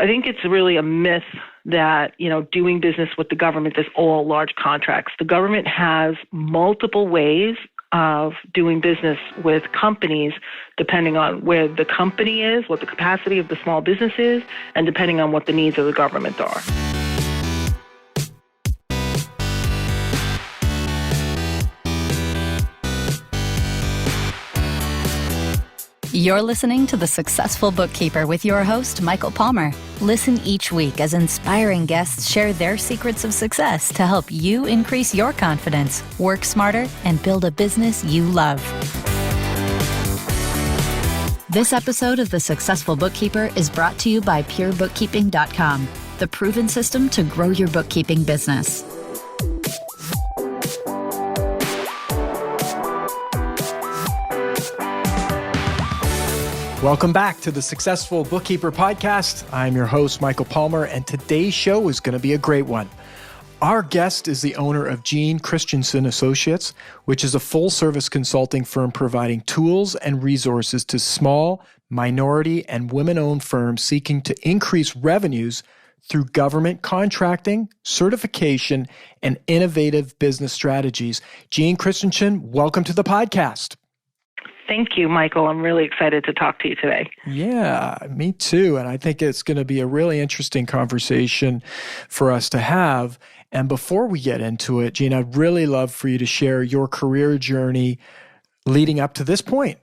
I think it's really a myth that, doing business with the government is all large contracts. The government has multiple ways of doing business with companies, depending on where the company is, what the capacity of the small business is, and depending on what the needs of the government are. You're listening to The Successful Bookkeeper with your host, Michael Palmer. Listen each week as inspiring guests share their secrets of success to help you increase your confidence, work smarter, and build a business you love. This episode of The Successful Bookkeeper is brought to you by PureBookkeeping.com, the proven system to grow your bookkeeping business. Welcome back to the Successful Bookkeeper Podcast. I'm your host, Michael Palmer, and today's show is going to be a great one. Our guest is the owner of Kristensen Associates, which is a full-service consulting firm providing tools and resources to small, minority, and women-owned firms seeking to increase revenues through government contracting, certification, and innovative business strategies. Kristensen, welcome to the podcast. Thank you, Michael. I'm really excited to talk to you today. Yeah, me too. And I think it's going to be a really interesting conversation for us to have. And before we get into it, Jean, I'd really love for you to share your career journey leading up to this point.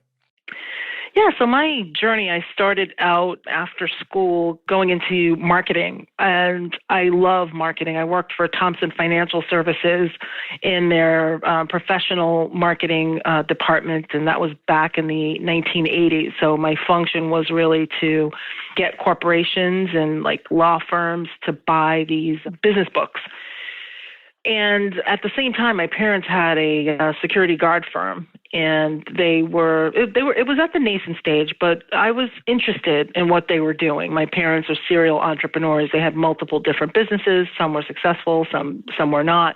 Yeah, so my journey, I started out after school going into marketing, and I love marketing. I worked for Thomson Financial Services in their professional marketing department, and that was back in the 1980s. So my function was really to get corporations and like law firms to buy these business books. And at the same time, my parents had a security guard firm, and it was at the nascent stage, but I was interested in what they were doing. My parents are serial entrepreneurs. They had multiple different businesses. Some were successful, some were not.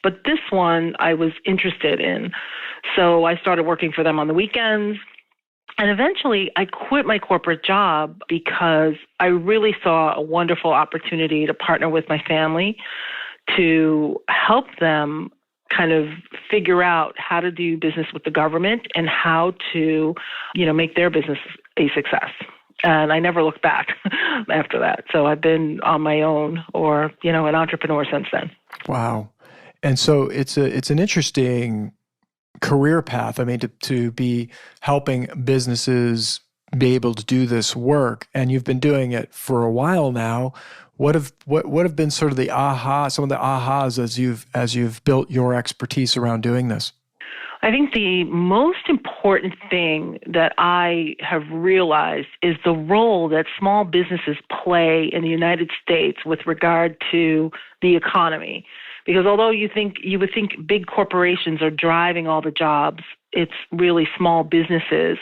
But this one I was interested in. So I started working for them on the weekends. And eventually I quit my corporate job because I really saw a wonderful opportunity to partner with my family to help them kind of figure out how to do business with the government and how to, make their business a success. And I never looked back after that. So I've been on my own or, an entrepreneur since then. Wow. And so it's an interesting career path. I mean, to be helping businesses be able to do this work, and you've been doing it for a while now. What have been sort of some of the ahas as you've built your expertise around doing this? I think the most important thing that I have realized is the role that small businesses play in the United States with regard to the economy. Because although you would think big corporations are driving all the jobs, it's really small businesses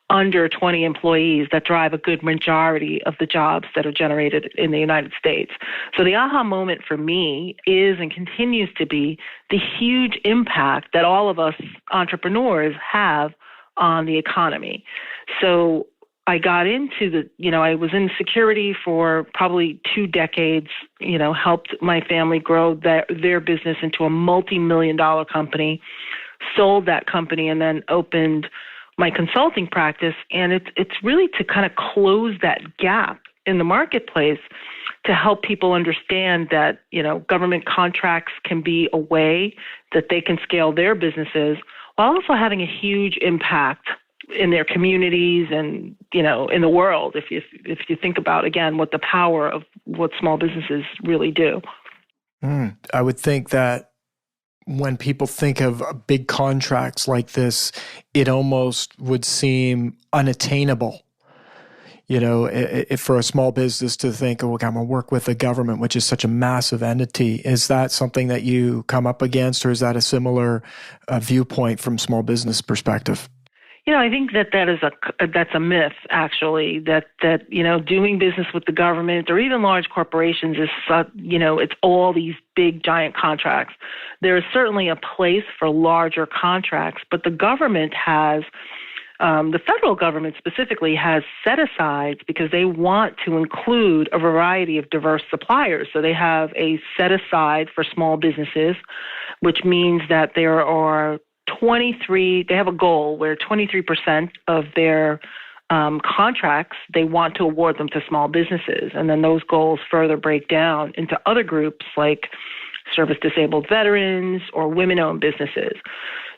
under 20 employees that drive a good majority of the jobs that are generated in the United States. So the aha moment for me is and continues to be the huge impact that all of us entrepreneurs have on the economy. So I got into I was in security for probably 2 decades, helped my family grow their business into a multi-million-dollar company, sold that company, and then opened my consulting practice. And it's really to kind of close that gap in the marketplace to help people understand that, government contracts can be a way that they can scale their businesses while also having a huge impact in their communities and, in the world, if you think about, again, what the power of what small businesses really do. I would think that when people think of big contracts like this, it almost would seem unattainable. If for a small business to think, I'm going to work with the government, which is such a massive entity. Is that something that you come up against, or is that a similar viewpoint from small business perspective? I think that's a myth, actually, that doing business with the government or even large corporations is, it's all these big, giant contracts. There is certainly a place for larger contracts, but the government has The federal government specifically has set-asides because they want to include a variety of diverse suppliers. So they have a set-aside for small businesses, which means that there are they have a goal where 23% of their contracts, they want to award them to small businesses. And then those goals further break down into other groups like service-disabled veterans or women-owned businesses.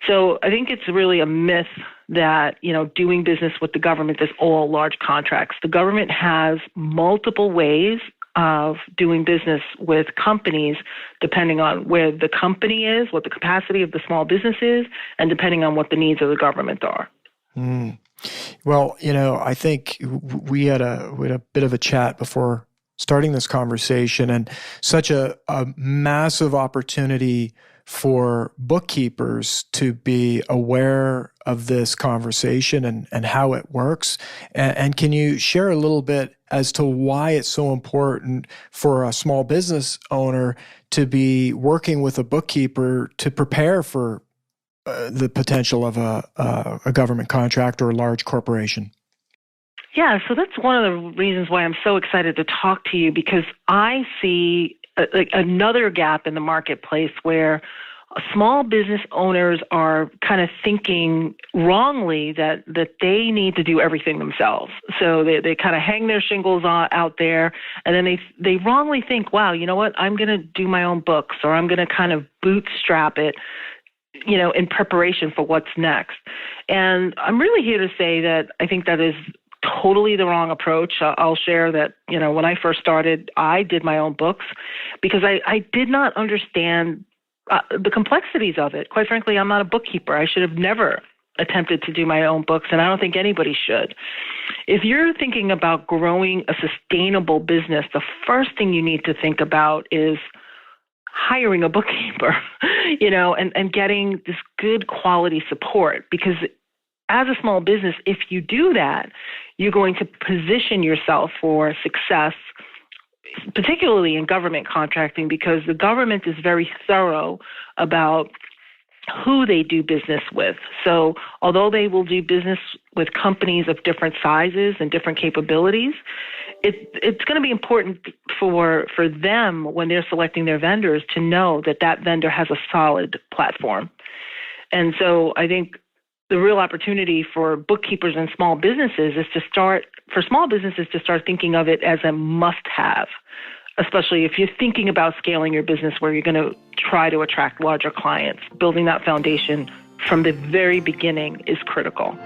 So I think it's really a myth that, doing business with the government is all large contracts. The government has multiple ways of doing business with companies depending on where the company is, what the capacity of the small business is, and depending on what the needs of the government are. Mm. Well, I think we had a bit of a chat before starting this conversation, and such a massive opportunity for bookkeepers to be aware of this conversation and how it works. And can you share a little bit as to why it's so important for a small business owner to be working with a bookkeeper to prepare for the potential of a government contract or a large corporation? Yeah, so that's one of the reasons why I'm so excited to talk to you, because I see another gap in the marketplace where small business owners are kind of thinking wrongly that they need to do everything themselves. So they kind of hang their shingles out there, and then they wrongly think, wow, you know what, I'm going to do my own books, or I'm going to kind of bootstrap it, in preparation for what's next. And I'm really here to say that I think that is totally the wrong approach. I'll share that, when I first started, I did my own books because I did not understand the complexities of it. Quite frankly, I'm not a bookkeeper. I should have never attempted to do my own books, and I don't think anybody should. If you're thinking about growing a sustainable business, the first thing you need to think about is hiring a bookkeeper, and getting this good quality support, because as a small business, if you do that, you're going to position yourself for success, particularly in government contracting, because the government is very thorough about who they do business with. So although they will do business with companies of different sizes and different capabilities, it's going to be important for them when they're selecting their vendors to know that vendor has a solid platform. And so I think the real opportunity for bookkeepers and small businesses is to start thinking of it as a must-have, especially if you're thinking about scaling your business where you're going to try to attract larger clients. Building that foundation from the very beginning is critical.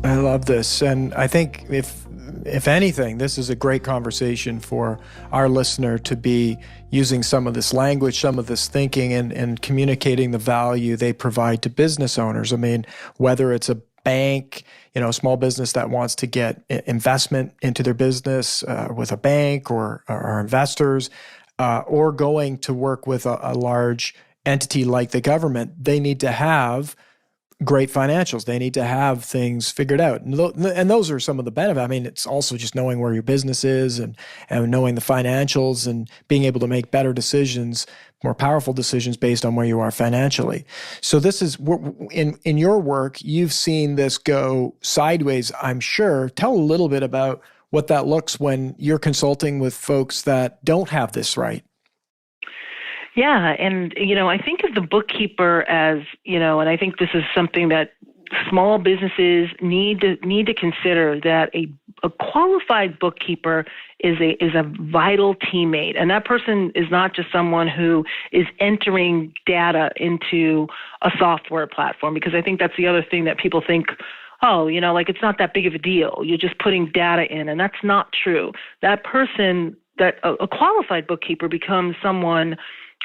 I love this. And I think if anything, this is a great conversation for our listener to be using some of this language, some of this thinking, and communicating the value they provide to business owners. I mean, whether it's a bank, a small business that wants to get investment into their business with a bank or investors, or going to work with a large entity like the government, they need to have great financials. They need to have things figured out. And those are some of the benefits. I mean, it's also just knowing where your business is and knowing the financials and being able to make better decisions, more powerful decisions based on where you are financially. So this is, in your work, you've seen this go sideways, I'm sure. Tell a little bit about what that looks when you're consulting with folks that don't have this right. Yeah, and, I think of the bookkeeper as, and I think this is something that small businesses need to consider, that a qualified bookkeeper is a vital teammate. And that person is not just someone who is entering data into a software platform, because I think that's the other thing that people think, it's not that big of a deal. You're just putting data in, and that's not true. That person, a qualified bookkeeper becomes someone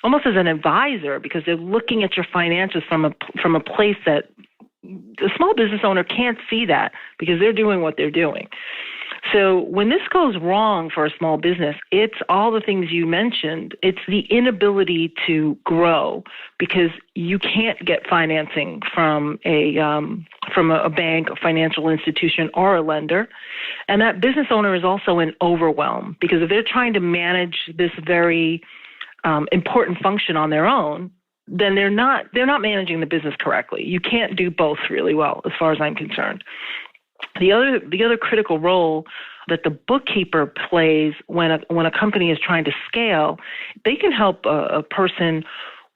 almost as an advisor, because they're looking at your finances from a place that the small business owner can't see, that because they're doing what they're doing. So when this goes wrong for a small business, it's all the things you mentioned. It's the inability to grow because you can't get financing from a bank, a financial institution, or a lender. And that business owner is also in overwhelm, because if they're trying to manage this very important function on their own, then they're not managing the business correctly. You can't do both really well, as far as I'm concerned. The other critical role that the bookkeeper plays when a company is trying to scale, they can help a person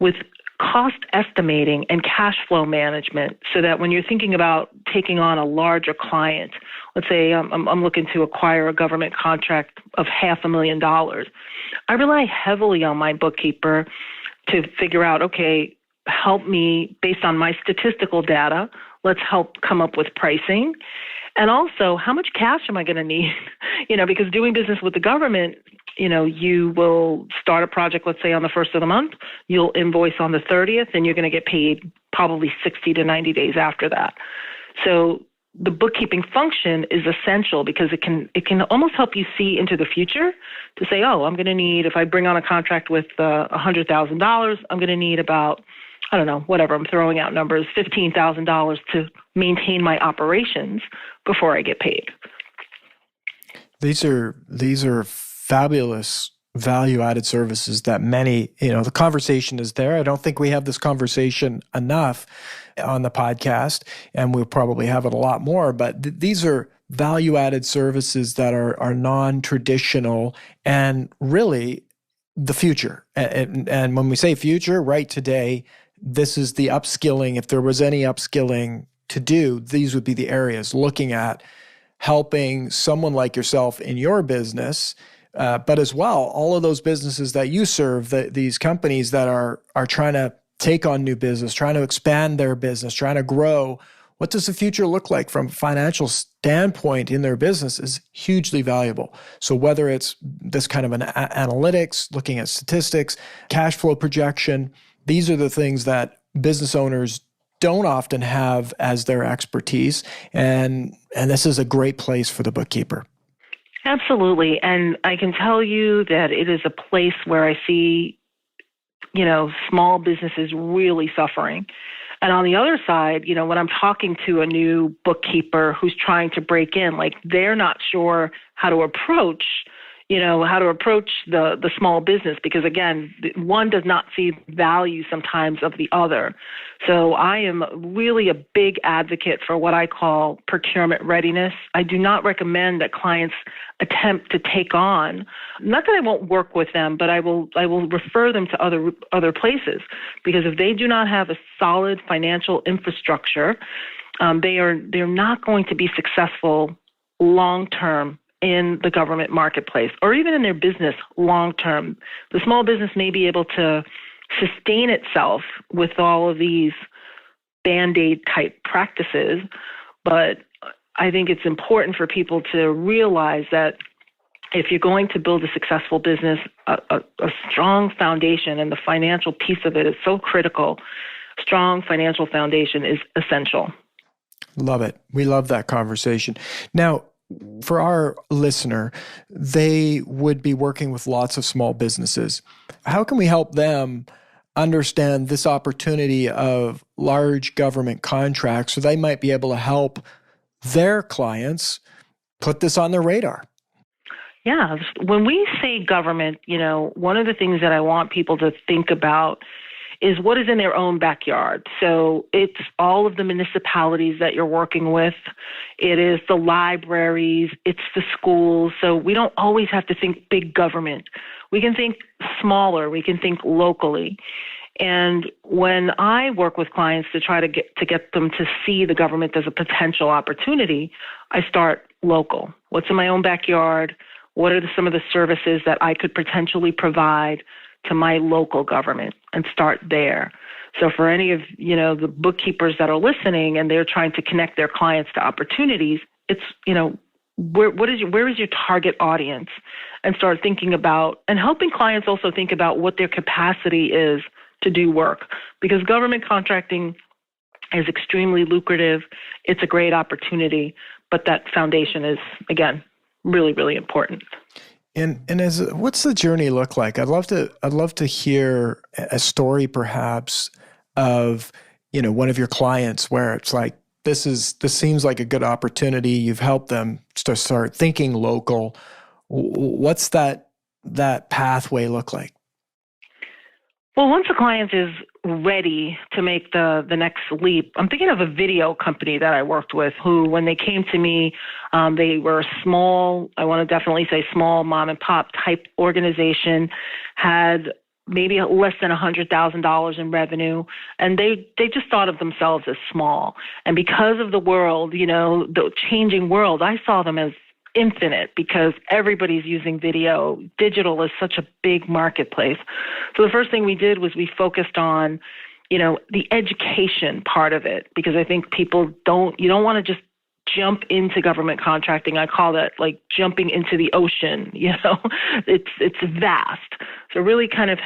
with cost estimating and cash flow management, so that when you're thinking about taking on a larger client, let's say I'm looking to acquire a government contract of $500,000, I rely heavily on my bookkeeper to figure out, okay, help me based on my statistical data. Let's help come up with pricing. And also, how much cash am I going to need? Because doing business with the government, you will start a project, let's say on the first of the month, you'll invoice on the 30th, and you're going to get paid probably 60 to 90 days after that. So the bookkeeping function is essential because it can almost help you see into the future to say, oh, I'm going to need, if I bring on a contract with $100,000, I'm going to need about, I don't know, whatever, I'm throwing out numbers, $15,000 to maintain my operations before I get paid. These are fabulous value-added services that many, the conversation is there. I don't think we have this conversation enough on the podcast, and we'll probably have it a lot more, but these are value-added services that are non-traditional and really the future. And when we say future, right today, this is the upskilling. If there was any upskilling to do, these would be the areas looking at helping someone like yourself in your business, but as well, all of those businesses that you serve, these companies that are trying to take on new business, trying to expand their business, trying to grow. What does the future look like from a financial standpoint in their business is hugely valuable. So whether it's this kind of an analytics, looking at statistics, cash flow projection, these are the things that business owners don't often have as their expertise. And this is a great place for the bookkeeper. Absolutely. And I can tell you that it is a place where I see, small businesses really suffering. And on the other side, when I'm talking to a new bookkeeper who's trying to break in, like they're not sure how to approach the small business, because again, one does not see value sometimes of the other. So I am really a big advocate for what I call procurement readiness. I do not recommend that clients attempt to take on, not that I won't work with them, but I will refer them to other places, because if they do not have a solid financial infrastructure, they're not going to be successful long-term in the government marketplace, or even in their business long-term. The small business may be able to sustain itself with all of these Band-Aid type practices, but I think it's important for people to realize that if you're going to build a successful business, a strong foundation, and the financial piece of it is so critical, strong financial foundation is essential. Love it. We love that conversation. Now, for our listener, they would be working with lots of small businesses. How can we help them understand this opportunity of large government contracts so they might be able to help their clients put this on their radar? Yeah. When we say government, one of the things that I want people to think about is what is in their own backyard. So it's all of the municipalities that you're working with. It is the libraries. It's the schools. So we don't always have to think big government. We can think smaller. We can think locally. And when I work with clients to try to get them to see the government as a potential opportunity, I start local. What's in my own backyard? What are some of the services that I could potentially provide to my local government, and start there. So for any of, the bookkeepers that are listening and they're trying to connect their clients to opportunities, it's, where is your target audience, and start thinking about, and helping clients also think about what their capacity is to do work, because government contracting is extremely lucrative. It's a great opportunity, but that foundation is, again, really, really important. And what's the journey look like? I'd love to hear a story perhaps of, one of your clients where it's like, this seems like a good opportunity. You've helped them to start thinking local. What's that pathway look like? Well, once a client is ready to make the next leap, I'm thinking of a video company that I worked with who, when they came to me, they were a small, I want to definitely say small mom and pop type organization, had maybe less than $100,000 in revenue. And they just thought of themselves as small. And because of the world, the changing world, I saw them as infinite because everybody's using video. Digital is such a big marketplace. So the first thing we did was we focused on, the education part of it, because I think you don't want to just jump into government contracting. I call that like jumping into the ocean. It's vast. So really kind of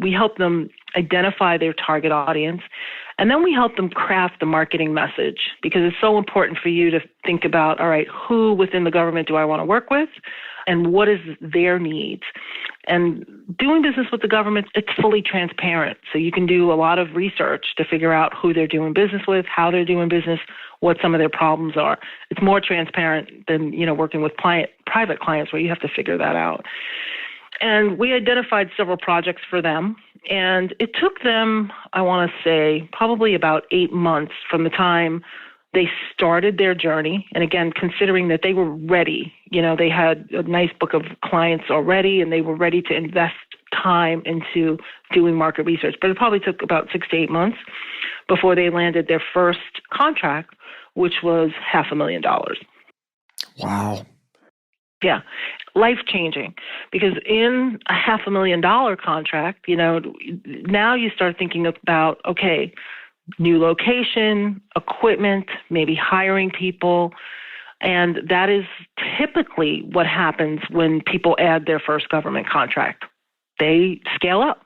we help them identify their target audience. And then we help them craft the marketing message, because it's so important for you to think about, all right, who within the government do I want to work with and what is their needs? And doing business with the government, it's fully transparent. So you can do a lot of research to figure out who they're doing business with, how they're doing business, what some of their problems are. It's more transparent than, working with private clients where you have to figure that out. And we identified several projects for them. And it took them, I want to say, probably about 8 months from the time they started their journey. And again, considering that they were ready, they had a nice book of clients already, and they were ready to invest time into doing market research. But it probably took about 6 to 8 months before they landed their first contract, which was $500,000. Wow. Yeah, life-changing, because in a $500,000 contract, now you start thinking about, okay, new location, equipment, maybe hiring people, and that is typically what happens when people add their first government contract. They scale up.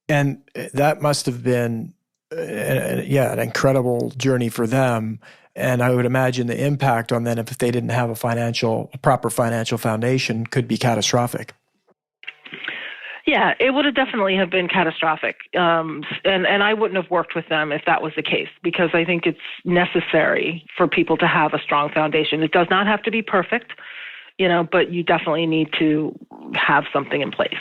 And that must have been, an incredible journey for them. And I would imagine the impact on them, if they didn't have a proper financial foundation, could be catastrophic. Yeah, it would have definitely have been catastrophic. And I wouldn't have worked with them if that was the case, because I think it's necessary for people to have a strong foundation. It does not have to be perfect, but you definitely need to have something in place.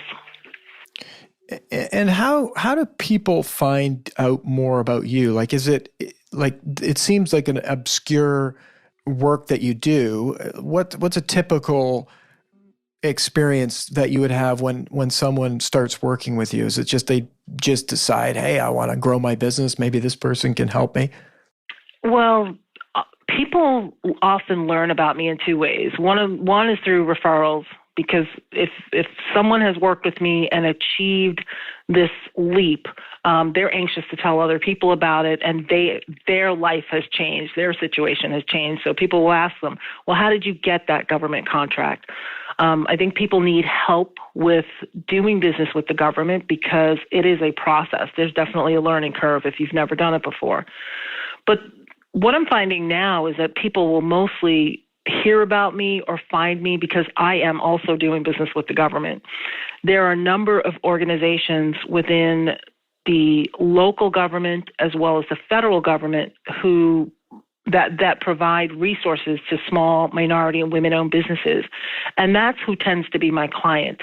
And how do people find out more about you? Like, is it like, it seems like an obscure work that you do. What's a typical experience that you would have when someone starts working with you? Is it just they just decide, hey, I want to grow my business, maybe this person can help me? Well, people often learn about me in two ways. One is through referrals, because if someone has worked with me and achieved this leap, they're anxious to tell other people about it, and their life has changed, their situation has changed. So people will ask them, well, how did you get that government contract? I think people need help with doing business with the government because it is a process. There's definitely a learning curve if you've never done it before. But what I'm finding now is that people will mostly hear about me or find me because I am also doing business with the government. There are a number of organizations within the local government as well as the federal government who that provide resources to small minority and women-owned businesses. And that's who tends to be my client.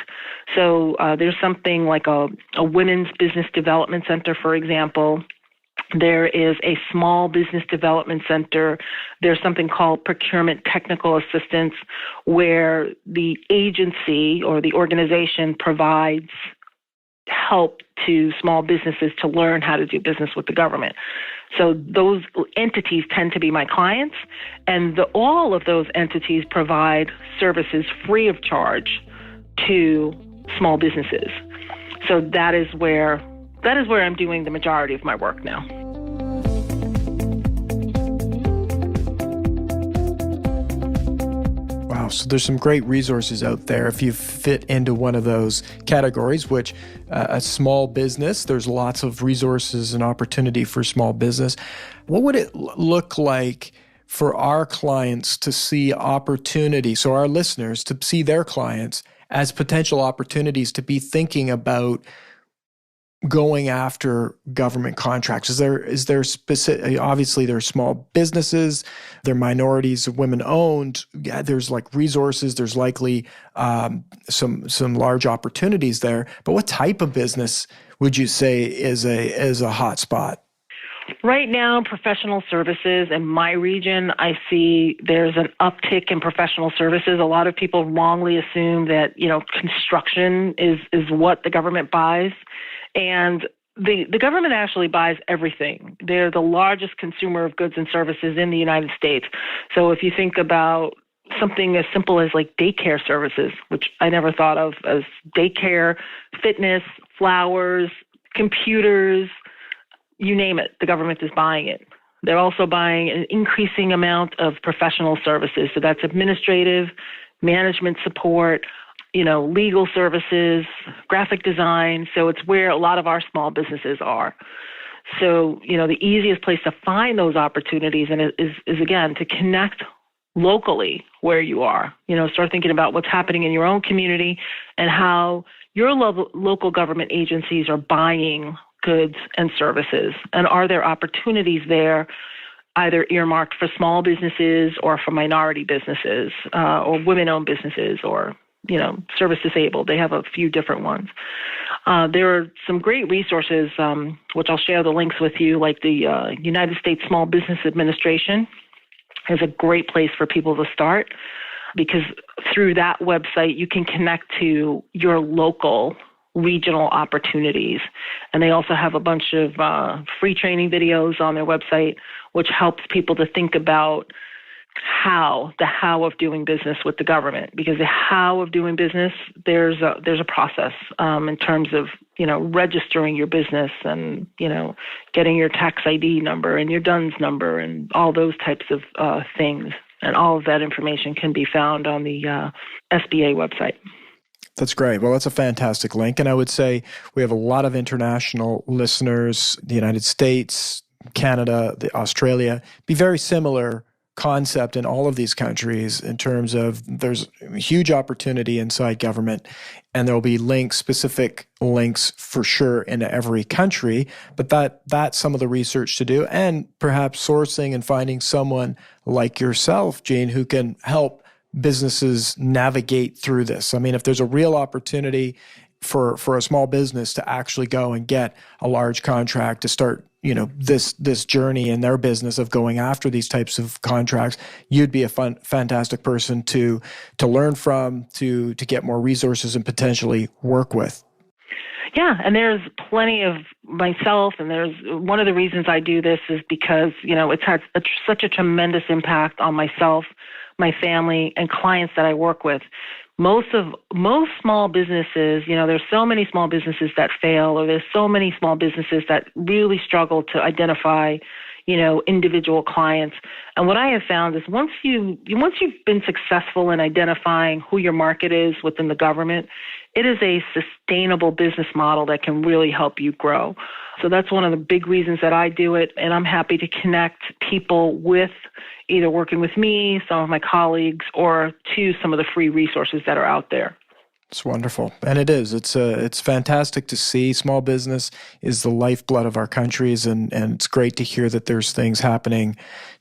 So there's something like a women's business development center, for example. There is a small business development center. There's something called procurement technical assistance, where the agency or the organization provides help to small businesses to learn how to do business with the government. So those entities tend to be my clients, and all of those entities provide services free of charge to small businesses. So that is where I'm doing the majority of my work now. Wow, so there's some great resources out there if you fit into one of those categories, which a small business, there's lots of resources and opportunity for small business. What would it look like for our clients to see opportunity, so our listeners to see their clients as potential opportunities to be thinking about going after government contracts? Is there specific, obviously there's small businesses, they're minorities, women owned. Yeah, there's like resources, there's likely some large opportunities there. But what type of business would you say is a hot spot? Right now, professional services in my region, I see there's an uptick in professional services. A lot of people wrongly assume that, construction is what the government buys. And the government actually buys everything. They're the largest consumer of goods and services in the United States. So if you think about something as simple as like daycare services, which I never thought of as daycare, fitness, flowers, computers, you name it, the government is buying it. They're also buying an increasing amount of professional services. So that's administrative, management support, legal services, graphic design. So it's where a lot of our small businesses are. So, the easiest place to find those opportunities is again, to connect locally where you are. Start thinking about what's happening in your own community and how your local government agencies are buying goods and services. And are there opportunities there, either earmarked for small businesses or for minority businesses or women-owned businesses or, service disabled? They have a few different ones. There are some great resources, which I'll share the links with you, like the United States Small Business Administration is a great place for people to start, because through that website, you can connect to your local regional opportunities. And they also have a bunch of free training videos on their website, which helps people to think about the how of doing business with the government. Because the how of doing business, there's a process in terms of, registering your business and, getting your tax ID number and your DUNS number and all those types of things. And all of that information can be found on the SBA website. That's great. Well, that's a fantastic link. And I would say we have a lot of international listeners, the United States, Canada, Australia. Be very similar concept in all of these countries in terms of there's huge opportunity inside government, and there will be specific links for sure in every country. But that's some of the research to do, and perhaps sourcing and finding someone like yourself, Jean, who can help businesses navigate through this. I mean, if there's a real opportunity for a small business to actually go and get a large contract to start, this journey in their business of going after these types of contracts, you'd be a fantastic person to learn from, to get more resources and potentially work with. Yeah, and there's plenty of myself, and there's one of the reasons I do this is because, it's had such a tremendous impact on myself, my family, and clients that I work with. Most small businesses, there's so many small businesses that fail, or there's so many small businesses that really struggle to identify, individual clients. And what I have found is once you've been successful in identifying who your market is within the government, it is a sustainable business model that can really help you grow. So that's one of the big reasons that I do it. And I'm happy to connect people with either working with me, some of my colleagues, or to some of the free resources that are out there. It's wonderful. And it is. It's fantastic to see. Small business is the lifeblood of our countries, and it's great to hear that there's things happening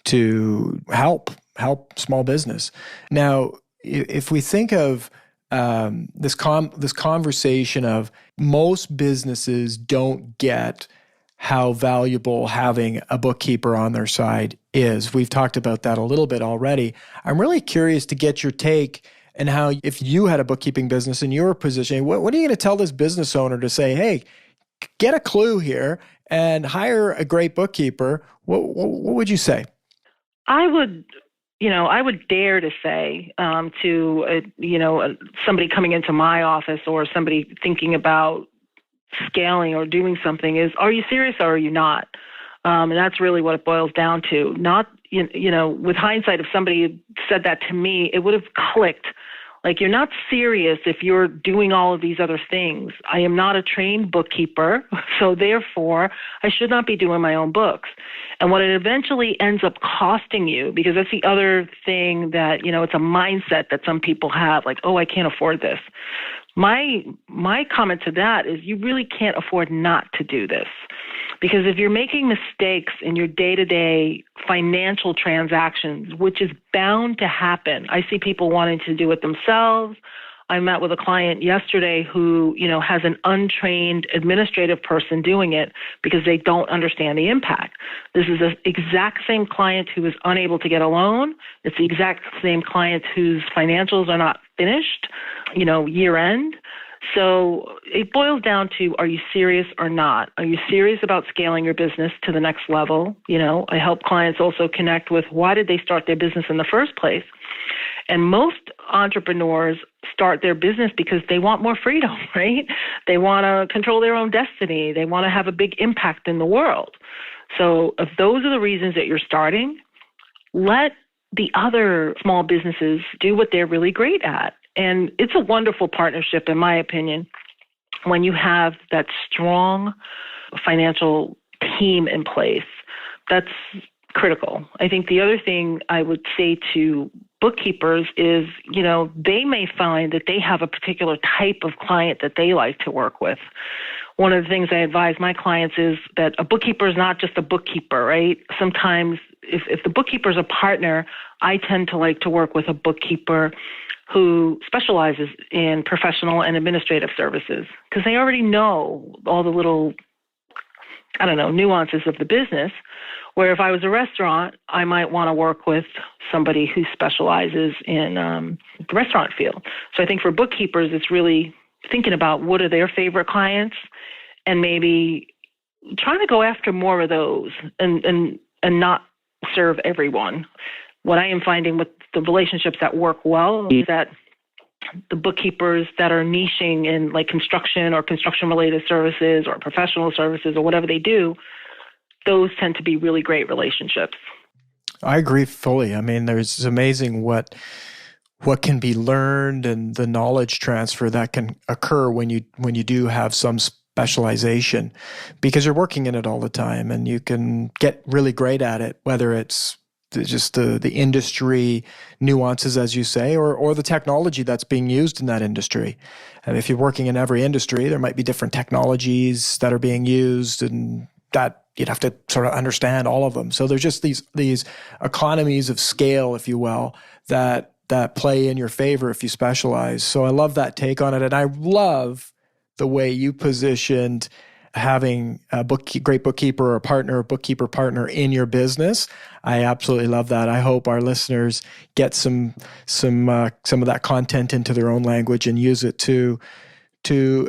to help small business. Now, if we think of this conversation of most businesses don't get how valuable having a bookkeeper on their side is. We've talked about that a little bit already. I'm really curious to get your take and how, if you had a bookkeeping business in your position, what are you going to tell this business owner to say, hey, get a clue here and hire a great bookkeeper? What would you say? I would dare to say to somebody coming into my office or somebody thinking about scaling or doing something is, are you serious or are you not? And that's really what it boils down to. Not, with hindsight, if somebody said that to me, it would have clicked. Like, you're not serious if you're doing all of these other things. I am not a trained bookkeeper, so therefore I should not be doing my own books. And what it eventually ends up costing you, because that's the other thing that, it's a mindset that some people have, like, oh, I can't afford this. My comment to that is you really can't afford not to do this. Because if you're making mistakes in your day-to-day financial transactions, which is bound to happen, I see people wanting to do it themselves. I met with a client yesterday who, has an untrained administrative person doing it because they don't understand the impact. This is the exact same client who is unable to get a loan. It's the exact same client whose financials are not finished, year end. So it boils down to, are you serious or not? Are you serious about scaling your business to the next level? I help clients also connect with why did they start their business in the first place? And most entrepreneurs start their business because they want more freedom, right? They want to control their own destiny. They want to have a big impact in the world. So if those are the reasons that you're starting, let the other small businesses do what they're really great at. And it's a wonderful partnership, in my opinion, when you have that strong financial team in place. That's critical. I think the other thing I would say to bookkeepers is, they may find that they have a particular type of client that they like to work with. One of the things I advise my clients is that a bookkeeper is not just a bookkeeper, right? Sometimes if the bookkeeper is a partner, I tend to like to work with a bookkeeper who specializes in professional and administrative services because they already know all the little, nuances of the business. Where if I was a restaurant, I might want to work with somebody who specializes in the restaurant field. So I think for bookkeepers, it's really thinking about what are their favorite clients and maybe trying to go after more of those and not serve everyone. What I am finding with the relationships that work well is that the bookkeepers that are niching in like construction or construction-related services or professional services or whatever they do, those tend to be really great relationships. I agree fully. I mean, it's amazing what can be learned and the knowledge transfer that can occur when you do have some specialization, because you're working in it all the time and you can get really great at it, whether it's just the industry nuances, as you say, or the technology that's being used in that industry. And if you're working in every industry, there might be different technologies that are being used, and that you'd have to sort of understand all of them. So there's just these economies of scale, if you will, that play in your favor if you specialize. So I love that take on it. And I love the way you positioned having a great bookkeeper or bookkeeper partner in your business. I absolutely love that. I hope our listeners get some of that content into their own language and use it to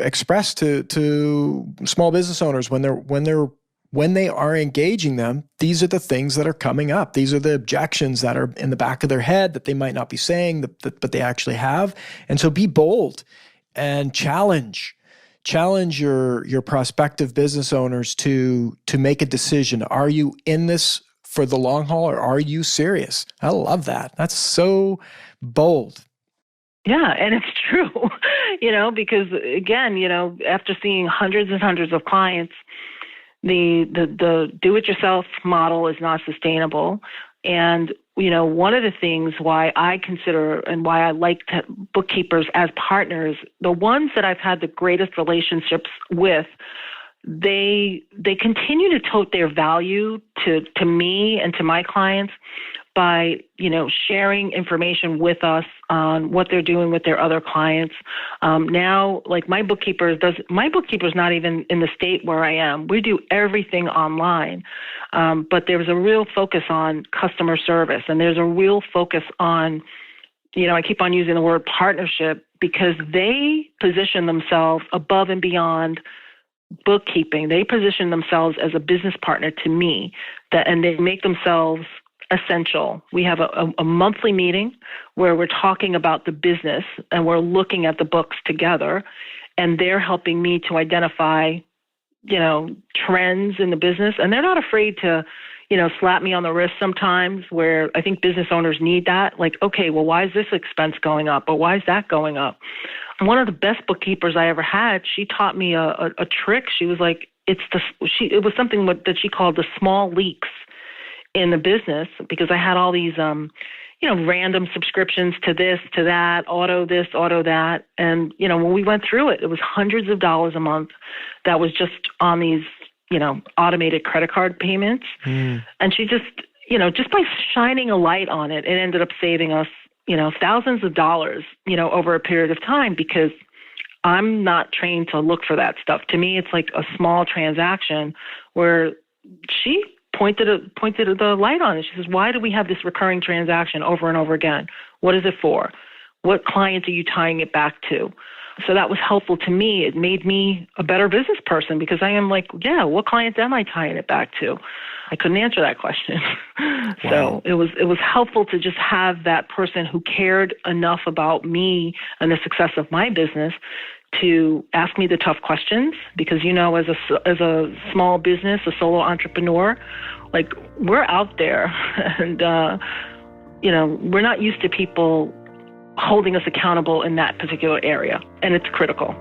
express to small business owners when they are engaging them. These are the things that are coming up. These are the objections that are in the back of their head that they might not be saying, but they actually have. And so be bold and challenge your prospective business owners to make a decision. Are you in this for the long haul, or are you serious? I love that. That's so bold. Yeah, and it's true, because again, after seeing hundreds and hundreds of clients, the do-it-yourself model is not sustainable. And, one of the things why I consider and why I like bookkeepers as partners, the ones that I've had the greatest relationships with, they continue to tote their value to me and to my clients by, sharing information with us on what they're doing with their other clients. Now, like my bookkeeper's not even in the state where I am. We do everything online. But there's a real focus on customer service, and there's a real focus on, I keep on using the word partnership because they position themselves above and beyond bookkeeping. They position themselves as a business partner to me, and they make themselves essential. We have a monthly meeting where we're talking about the business and we're looking at the books together, and they're helping me to identify, trends in the business. And they're not afraid to, slap me on the wrist sometimes, where I think business owners need that. Like, okay, well, why is this expense going up? Or why is that going up? One of the best bookkeepers I ever had, she taught me a trick. She was like, it was something that she called the small leaks. in the business because I had all these, random subscriptions to this, to that, auto this, auto that. And, when we went through it, it was hundreds of dollars a month that was just on these, automated credit card payments. And she just, just by shining a light on it, it ended up saving us, thousands of dollars, over a period of time because I'm not trained to look for that stuff. To me, it's like a small transaction where she pointed the light on it. She says, why do we have this recurring transaction over and over again? What is it for? What clients are you tying it back to? So that was helpful to me. It made me a better business person because I am like, what clients am I tying it back to? I couldn't answer that question. Wow. So it was helpful to just have that person who cared enough about me and the success of my business to ask me the tough questions because, as a small business, a solo entrepreneur, like we're out there and, we're not used to people holding us accountable in that particular area, and it's critical.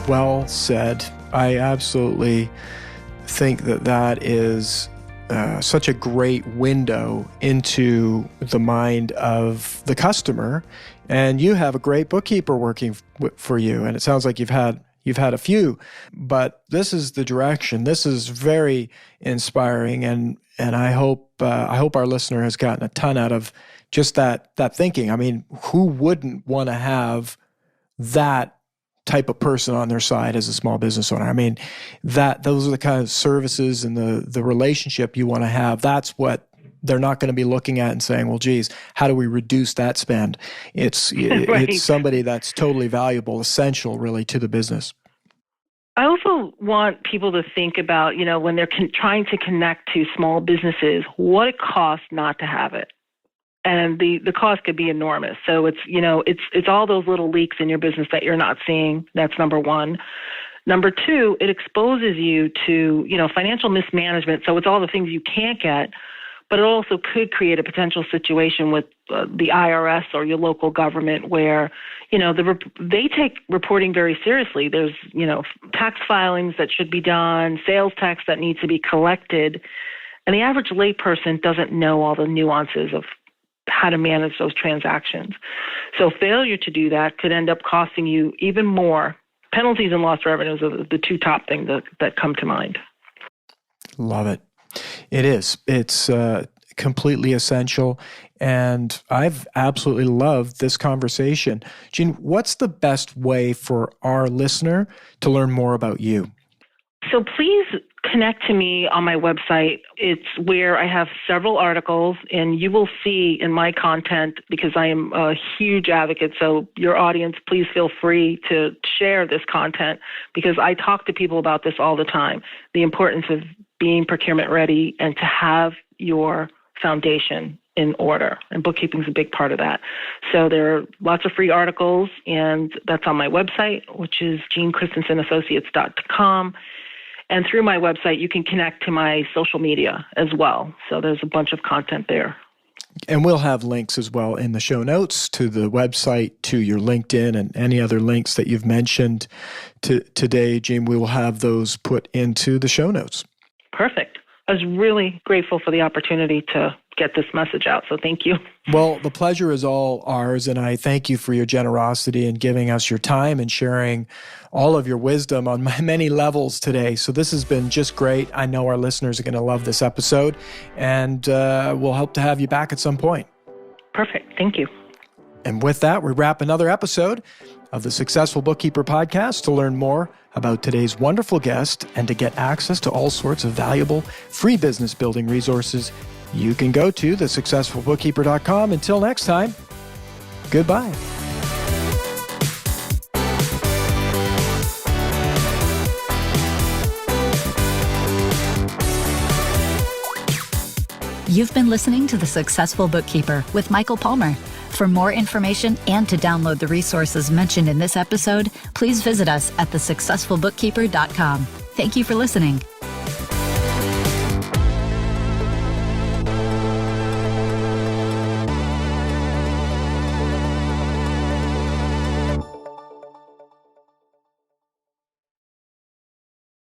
Well said. I absolutely think that is such a great window into the mind of the customer. And you have a great bookkeeper working for you. And it sounds like you've had a few, but this is the direction. This is very inspiring. And I hope our listener has gotten a ton out of just that thinking. I mean, who wouldn't want to have that type of person on their side as a small business owner? I mean, those are the kind of services and the relationship you want to have. That's what they're not going to be looking at and saying, well, geez, how do we reduce that spend? It's right. It's somebody that's totally valuable, essential really to the business. I also want people to think about, when they're trying to connect to small businesses, what it costs not to have it. And the cost could be enormous. So it's all those little leaks in your business that you're not seeing. That's number one. Number two, it exposes you to, financial mismanagement. So it's all the things you can't get, but it also could create a potential situation with the IRS or your local government where, they take reporting very seriously. There's, tax filings that should be done, sales tax that needs to be collected. And the average layperson doesn't know all the nuances of how to manage those transactions. So failure to do that could end up costing you even more. Penalties and lost revenues are the two top things that come to mind. Love it. It is. It's completely essential. And I've absolutely loved this conversation. Jean, what's the best way for our listener to learn more about you? So please connect to me on my website. It's where I have several articles, and you will see in my content, because I am a huge advocate, so your audience, please feel free to share this content, because I talk to people about this all the time, the importance of being procurement ready and to have your foundation in order. And bookkeeping is a big part of that. So there are lots of free articles, and that's on my website, which is JeanKristensenAssociates.com. And through my website, you can connect to my social media as well. So there's a bunch of content there. And we'll have links as well in the show notes to the website, to your LinkedIn, and any other links that you've mentioned today, Jean. We will have those put into the show notes. Perfect. I was really grateful for the opportunity to get this message out. So thank you. Well, the pleasure is all ours, and I thank you for your generosity in giving us your time and sharing all of your wisdom on many levels today. So this has been just great. I know our listeners are going to love this episode, and we'll hope to have you back at some point. Perfect. Thank you. And with that, we wrap another episode of the Successful Bookkeeper podcast. To learn more about today's wonderful guest and to get access to all sorts of valuable free business building resources, you can go to thesuccessfulbookkeeper.com. Until next time, goodbye. You've been listening to The Successful Bookkeeper with Michael Palmer. For more information and to download the resources mentioned in this episode, please visit us at thesuccessfulbookkeeper.com. Thank you for listening.